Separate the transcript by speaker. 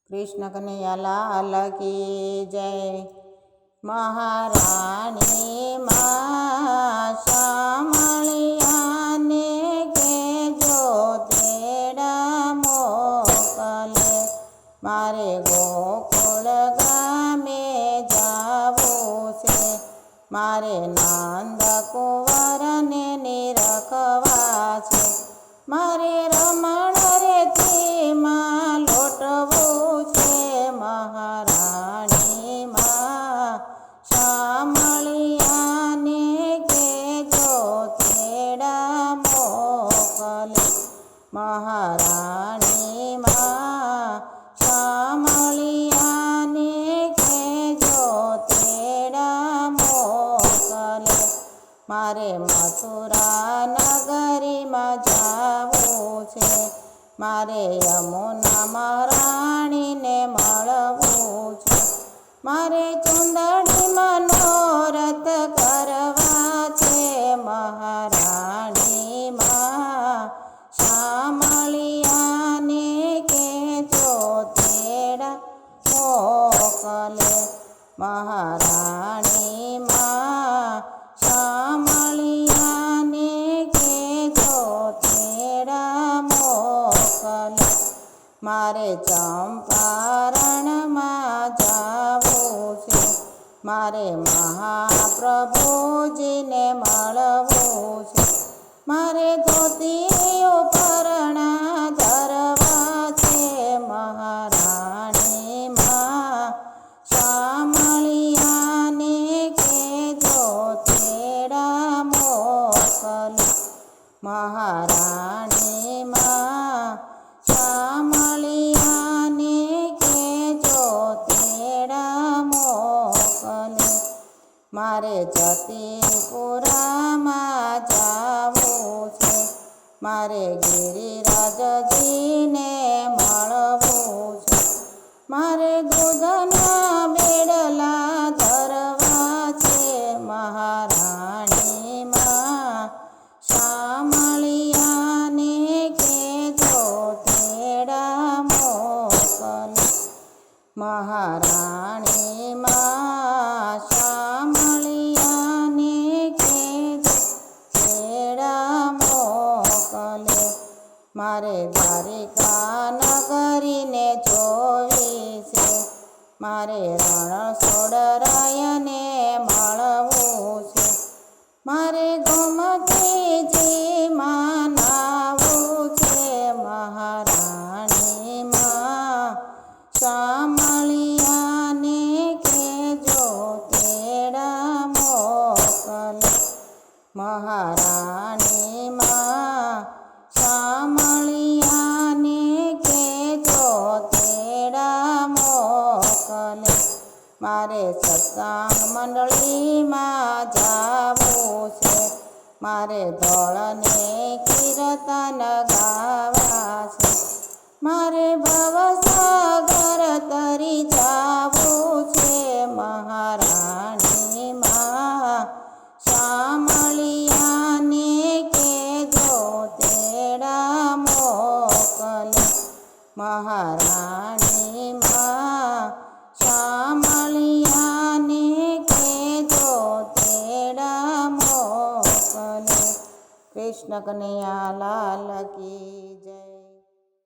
Speaker 1: कृष्ण कन्हैया लाल की जय। महाराणी मां शामळिया ने केजो तेड़ा मोकले, मारे गोकुल गामे जावू छे, मारे नंद कुंवर ने निरखवा छे, मारे रमण रेती मां लोटवू छे। महाराणी मां शामळिया ने केजो तेड़ा मोकले, महाराणी मां शामळिया ने केजो तेड़ा मोकले, मारे मथुरा नगरी में जावू छे, मारे यमुना महाराणी ने मळवू छे, मारे चुंदड़ी मनोरथ करवा छे। महाराणी मां शामळिया ने केजो तेड़ा मोकले, महाराणी मां शामळिया ने केजो तेड़ा मोकले, मारे चंपारण में जावू छे, मारे महाप्रभुजी ने मळवू छे, मारे धोती उपरणा धरवा छे। महाराणी मां शामळिया ने केजो तेड़ा मोकले, महाराणी मां शामळिया ने केजो तेड़ा मोकले, मारे जतीपुरा में जावू छे, मारे गिरिराजजी ने मळवू छे, मारे दूधना बेडला धरवा छे। महाराणी मां शामळिया ने केजो तेड़ा मोकले, महाराणी मां शामळिया ने केजो तेड़ा मोकले, मारे द्वारिका नगरी ने जोवी छे, मारे रणछोड़राय ने मळवू छे, मारे गोमतीजी मां नावू छे। महाराणी मां शामळिया ने केजो तेड़ा मोकले, महाराणी मां शामळिया ने केजो तेड़ा मोकले, मारे सत्संग मंडली में जावू छे, मारे धोळ ने कीर्तन गावा छे, मारे भवसागर तरी जावू छे। महाराणी मां शामळिया ने केजो तेड़ा मोकले, महाराणी मां शामळिया ने केजो तेड़ा मोकले। कृष्ण कन्हैया लाल की जय।